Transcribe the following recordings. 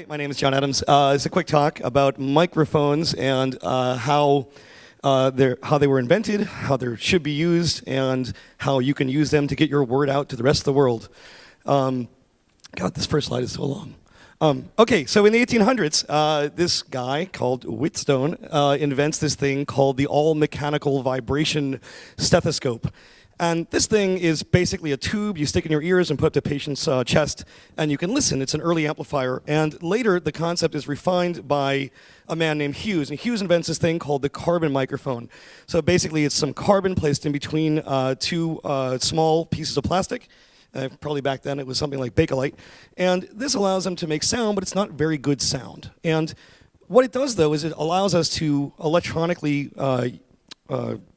Hi, my name is John Adams. It's a quick talk about microphones and how they were invented, how they should be used, and how you can use them to get your word out to the rest of the world. God, this first slide is so long. Okay, so in the 1800s, this guy called Whitstone invents this thing called the all-mechanical vibration stethoscope. And this thing is basically a tube you stick in your ears and put up the patient's chest, and you can listen. It's an early amplifier. And later, the concept is refined by a man named Hughes. And Hughes invents this thing called the carbon microphone. So basically, it's some carbon placed in between two small pieces of plastic. Probably back then, it was something like Bakelite. And this allows them to make sound, but it's not very good sound. And what it does, though, is it allows us to electronically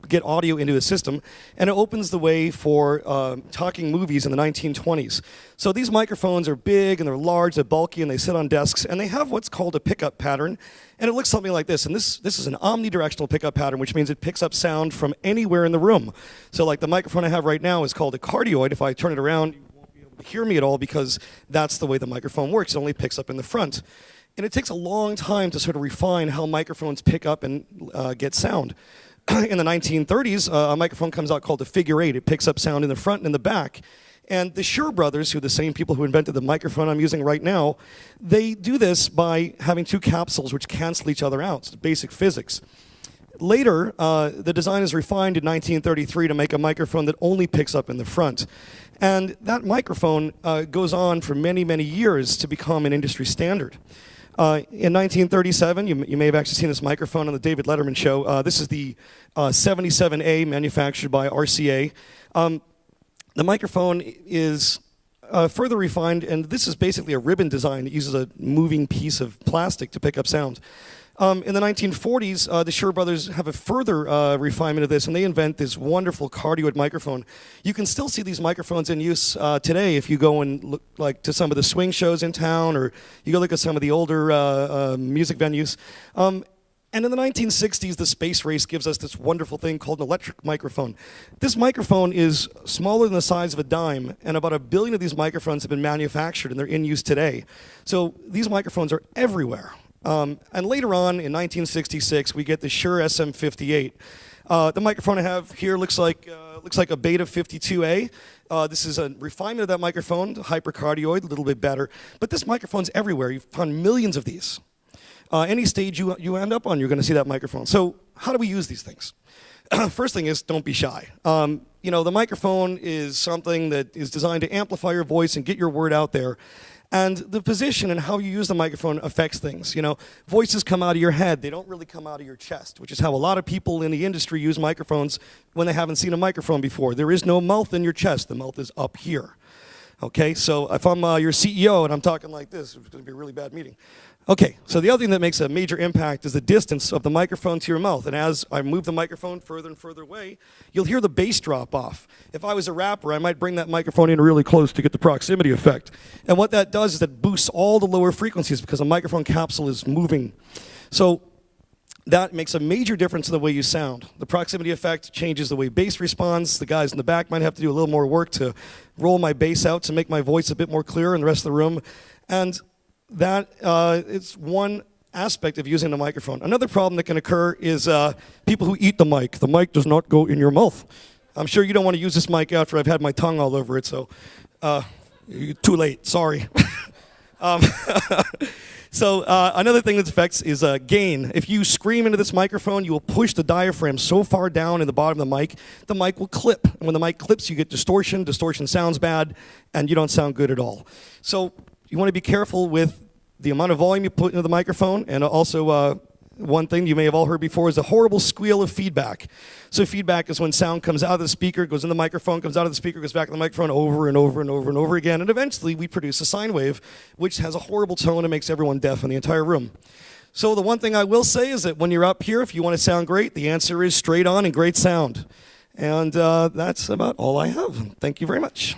get audio into the system, and it opens the way for talking movies in the 1920s. So these microphones are big and they're large, they're bulky, and they sit on desks, and they have what's called a pickup pattern, and it looks something like this. And this is an omnidirectional pickup pattern, which means it picks up sound from anywhere in the room. So like the microphone I have right now is called a cardioid. If I turn it around, you won't be able to hear me at all because that's the way the microphone works. It only picks up in the front. And it takes a long time to sort of refine how microphones pick up and get sound. In the 1930s, a microphone comes out called the figure 8. It picks up sound in the front and in the back. And the Shure brothers, who are the same people who invented the microphone I'm using right now, they do this by having two capsules which cancel each other out. It's basic physics. Later, the design is refined in 1933 to make a microphone that only picks up in the front. And that microphone goes on for many, many years to become an industry standard. In 1937, you may have actually seen this microphone on the David Letterman show. This is the 77A manufactured by RCA. The microphone is further refined, and this is basically a ribbon design that uses a moving piece of plastic to pick up sound. In the 1940s, the Shure brothers have a further refinement of this, and they invent this wonderful cardioid microphone. You can still see these microphones in use today if you go and look like to some of the swing shows in town, or you go look at some of the older music venues. And in the 1960s, the space race gives us this wonderful thing called an electric microphone. This microphone is smaller than the size of a dime, and about 1 billion of these microphones have been manufactured, and they're in use today. So these microphones are everywhere. And later on, in 1966, we get the Shure SM58. The microphone I have here looks like a Beta 52A. This is a refinement of that microphone, hypercardioid, a little bit better. But this microphone's everywhere. You've found millions of these. Any stage you end up on, you're going to see that microphone. So how do we use these things? First thing is, don't be shy. You know, the microphone is something that is designed to amplify your voice and get your word out there. And the position and how you use the microphone affects things. You know, voices come out of your head. They don't really come out of your chest, which is how a lot of people in the industry use microphones when they haven't seen a microphone before. There is no mouth in your chest. The mouth is up here. Okay, so if I'm your CEO and I'm talking like this, it's going to be a really bad meeting. Okay, so the other thing that makes a major impact is the distance of the microphone to your mouth. And as I move the microphone further and further away, you'll hear the bass drop off. If I was a rapper, I might bring that microphone in really close to get the proximity effect. And what that does is it boosts all the lower frequencies because a microphone capsule is moving. So that makes a major difference in the way you sound. The proximity effect changes the way bass responds. The guys in the back might have to do a little more work to roll my bass out to make my voice a bit more clear in the rest of the room. And that is one aspect of using the microphone. Another problem that can occur is people who eat the mic. The mic does not go in your mouth. I'm sure you don't want to use this mic after I've had my tongue all over it, so too late, sorry. So another thing that affects is gain. If you scream into this microphone, you will push the diaphragm so far down in the bottom of the mic will clip. And when the mic clips, you get distortion. Distortion sounds bad, and you don't sound good at all. So you want to be careful with the amount of volume you put into the microphone, and also one thing you may have all heard before is the horrible squeal of feedback. So feedback is when sound comes out of the speaker, goes in the microphone, comes out of the speaker, goes back in the microphone over and over and over and over again, and eventually we produce a sine wave, which has a horrible tone and makes everyone deaf in the entire room. So the one thing I will say is that when you're up here, if you want to sound great, the answer is straight on and great sound. And that's about all I have. Thank you very much.